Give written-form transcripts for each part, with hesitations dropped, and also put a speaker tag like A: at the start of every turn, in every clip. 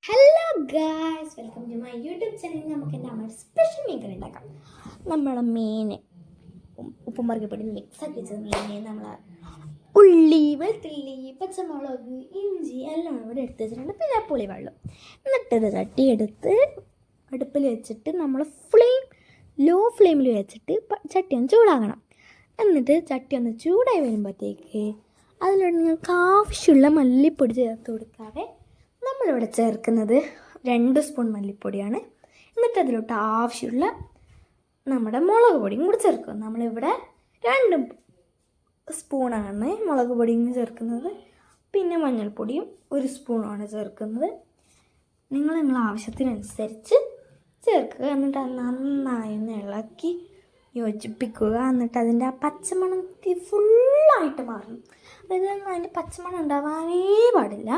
A: Hello guys, welcome to my YouTube channel. നമുക്ക് നമ്മുടെ special മീൻ കറി ഉണ്ടാക്കാം. നമ്മളെ മീൻ ഉപ്പും മുളകുപൊടി മിക്സാക്കി വെച്ച മീൻ നമ്മൾ ഉള്ളി, വെളുത്തുള്ളി, പച്ചമുളക്, ഇഞ്ചി എല്ലാം ഇവിടെ എടുത്ത് വെച്ചിട്ടുണ്ട്. പിന്നെ പുളിവെള്ളം. എന്നിട്ട് ചട്ടി എടുത്ത് അടുപ്പിൽ വെച്ചിട്ട് നമ്മൾ ലോ ഫ്ലെയിമിൽ വെച്ചിട്ട് ചട്ടി ഒന്ന് ചൂടാകണം. എന്നിട്ട് ചട്ടി ഒന്ന് ചൂടായി വരുമ്പോഴത്തേക്ക് അതിലൂടെ നിങ്ങൾക്ക് ആവശ്യമുള്ള മല്ലിപ്പൊടി ചേർത്ത് കൊടുക്കാതെ നമ്മളിവിടെ ചേർക്കുന്നത് 2 സ്പൂൺ മല്ലിപ്പൊടിയാണ്. എന്നിട്ട് അതിലോട്ട് ആവശ്യമുള്ള നമ്മുടെ മുളക് പൊടിയും കൂടി ചേർക്കും. നമ്മളിവിടെ 2 സ്പൂണാണ് മുളക് പൊടിയും ചേർക്കുന്നത്. പിന്നെ മഞ്ഞൾപ്പൊടിയും 1 സ്പൂണാണ് ചേർക്കുന്നത്. നിങ്ങളെ ആവശ്യത്തിനനുസരിച്ച് ചേർക്കുക. എന്നിട്ട് അത് നന്നായി ഒന്ന് ഇളക്കി യോജിപ്പിക്കുക. എന്നിട്ട് അതിൻ്റെ ആ പച്ചമണം ഫുള്ളായിട്ട് മാറണം. അതായത് അതിൻ്റെ പച്ചമണം ഉണ്ടാവാനേ പാടില്ല.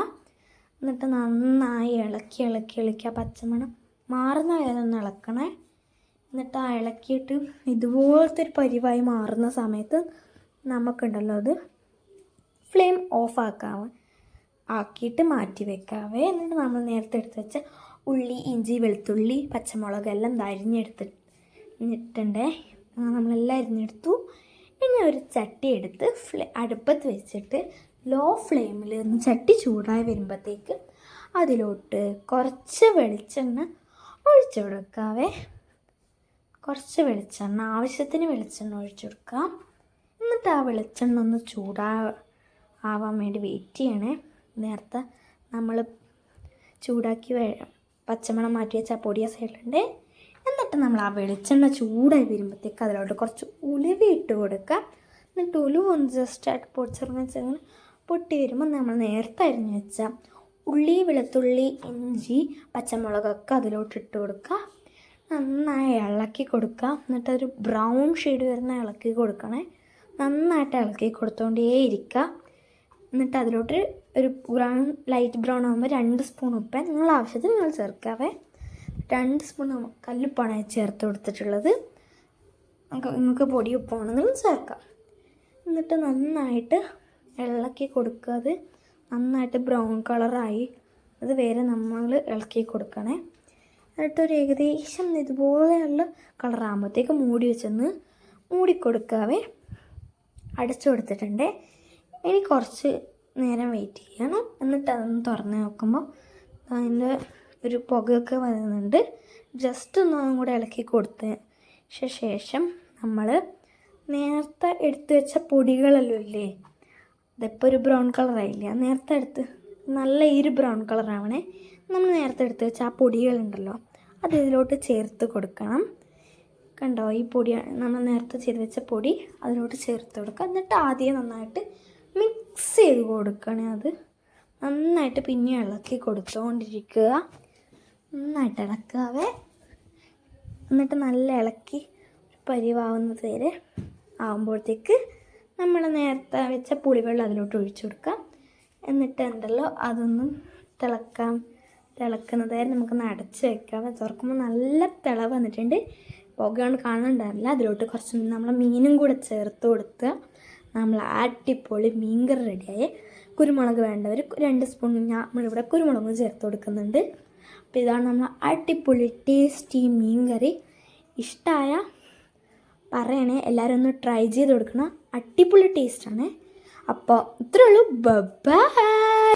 A: എന്നിട്ട് നന്നായി ഇളക്കി ആ പച്ചമണം മാറുന്ന വരെ ഒന്ന് ഇളക്കണേ. എന്നിട്ട് ആ ഇളക്കിയിട്ട് ഇതുപോലത്തെ ഒരു പരിവായി മാറുന്ന സമയത്ത് നമുക്കുണ്ടല്ലോ അത് ഫ്ലെയിം ഓഫ് ആക്കിയിട്ട് മാറ്റി വെക്കാവേ. എന്നിട്ട് നമ്മൾ നേരത്തെ എടുത്ത് വെച്ച ഉള്ളി, ഇഞ്ചി, വെളുത്തുള്ളി, പച്ചമുളക് എല്ലാം അരിഞ്ഞെടുത്തിട്ടുണ്ടേ. നമ്മളെല്ലാം അരിഞ്ഞെടുത്തു. ഇനി ഒരു ചട്ടി എടുത്ത് അടുപ്പത്ത് വെച്ചിട്ട് ലോ ഫ്ലെയിമിൽ ഒന്ന് ചട്ടി ചൂടായി വരുമ്പോഴത്തേക്ക് അതിലോട്ട് കുറച്ച് വെളിച്ചെണ്ണ ഒഴിച്ചു കൊടുക്കാവേ. കുറച്ച് വെളിച്ചെണ്ണ, ആവശ്യത്തിന് വെളിച്ചെണ്ണ ഒഴിച്ചു കൊടുക്കാം. എന്നിട്ട് ആ വെളിച്ചെണ്ണ ഒന്ന് ആവാൻ വേണ്ടി വെയിറ്റ് ചെയ്യണേ. നേരത്തെ നമ്മൾ ചൂടാക്കി പച്ചമണം മാറ്റി വെച്ച ആ പൊടിയ സൈഡിലുണ്ട്. എന്നിട്ട് നമ്മൾ ആ വെളിച്ചെണ്ണ ചൂടായി വരുമ്പോഴത്തേക്ക് അതിലോട്ട് കുറച്ച് ഉലുവ ഇട്ട് കൊടുക്കാം. എന്നിട്ട് ഉലുവ ഒന്ന് ജസ്റ്റായിട്ട് പൊട്ടി വരുമ്പോൾ നമ്മൾ നേരത്തെ അരിഞ്ഞ് വെച്ച ഉള്ളി, വെളുത്തുള്ളി, ഇഞ്ചി, പച്ചമുളകൊക്കെ അതിലോട്ട് ഇട്ട് കൊടുക്കുക. നന്നായി ഇളക്കി കൊടുക്കുക. എന്നിട്ടൊരു ബ്രൗൺ ഷെയ്ഡ് വരുന്ന ഇളക്കി കൊടുക്കണേ. നന്നായിട്ട് ഇളക്കി കൊടുത്തുകൊണ്ടേയിരിക്കുക. എന്നിട്ട് അതിലോട്ട് ഒരു ലൈറ്റ് ബ്രൗൺ ആകുമ്പോൾ 2 സ്പൂൺ ഉപ്പ് നിങ്ങളുടെ ആവശ്യത്തിന് നിങ്ങൾ ചേർക്കാവേ. 2 സ്പൂൺ കല്ലുപ്പാണ് ചേർത്ത് കൊടുത്തിട്ടുള്ളത്. നിങ്ങൾക്ക് പൊടി ഉപ്പാണെങ്കിലും ചേർക്കാം. എന്നിട്ട് നന്നായിട്ട് ഇളക്കി കൊടുക്കുക. അത് നന്നായിട്ട് ബ്രൗൺ കളറായി അത് വരെ നമ്മൾ ഇളക്കി കൊടുക്കണേ. എന്നിട്ടൊരു ഏകദേശം ഇതുപോലെയുള്ള കളറാകുമ്പോഴത്തേക്ക് മൂടി കൊടുക്കാവേ. അടച്ചു കൊടുത്തിട്ടുണ്ട്. ഇനി കുറച്ച് നേരം വെയിറ്റ് ചെയ്യണം. എന്നിട്ട് അതൊന്ന് തുറന്ന് നോക്കുമ്പോൾ അതിൻ്റെ ഒരു പുകയൊക്കെ വരുന്നുണ്ട്. ജസ്റ്റ് ഒന്നും കൂടെ ഇളക്കി കൊടുത്ത ശേഷം നമ്മൾ നേരത്തെ എടുത്ത് വെച്ച പൊടികളല്ലോ ഇല്ലേ, ഇതിപ്പോൾ ഒരു ബ്രൗൺ കളറായില്ല. നേരത്തെ എടുത്ത് നല്ല ബ്രൗൺ കളറാവണേ. നമ്മൾ നേരത്തെ എടുത്ത് വെച്ച ആ പൊടികളുണ്ടല്ലോ അത് ഇതിലോട്ട് ചേർത്ത് കൊടുക്കണം. കണ്ടോ, ഈ പൊടി നമ്മൾ നേരത്തെ ചെയ്ത് വെച്ച പൊടി അതിലോട്ട് ചേർത്ത് കൊടുക്കുക. എന്നിട്ട് ആദ്യം നന്നായിട്ട് മിക്സ് ചെയ്ത് കൊടുക്കണേ. അത് നന്നായിട്ട് പിന്നെ ഇളക്കി കൊടുത്തുകൊണ്ടിരിക്കുക. നന്നായിട്ട് ഇളക്കാവേ. എന്നിട്ട് നല്ല ഇളക്കി പരിവാവുന്നത് വരെ ആകുമ്പോഴത്തേക്ക് നമ്മൾ നേരത്തെ വെച്ച പുളിവെള്ളം അതിലോട്ട് ഒഴിച്ചു കൊടുക്കാം. എന്നിട്ട് ഉണ്ടല്ലോ അതൊന്നും തിളക്കുന്നത് വരെ നമുക്കൊന്ന് അടച്ച് വെക്കാം. തുറക്കുമ്പോൾ നല്ല തിളവ് വന്നിട്ടുണ്ട്. പുകയാണ് കാണുന്നുണ്ടാവില്ല. അതിലോട്ട് കുറച്ച് നമ്മളെ മീനും കൂടെ ചേർത്ത് കൊടുക്കുക. നമ്മൾ അടിപൊളി മീൻകറി റെഡിയായി. കുരുമുളക് വേണ്ടവർ 2 സ്പൂൺ നമ്മളിവിടെ കുരുമുളക് ചേർത്ത് കൊടുക്കുന്നുണ്ട്. അപ്പോൾ ഇതാണ് നമ്മൾ അടിപൊളി ടേസ്റ്റി മീൻകറി. ഇഷ്ടമായ പറയണേ, എല്ലാവരും ഒന്ന് ട്രൈ ചെയ്ത് കൊടുക്കണം. അടിപൊളി ടേസ്റ്റാണ്. അപ്പോൾ ഇത്രയേ ഉള്ളൂ. ബൈ.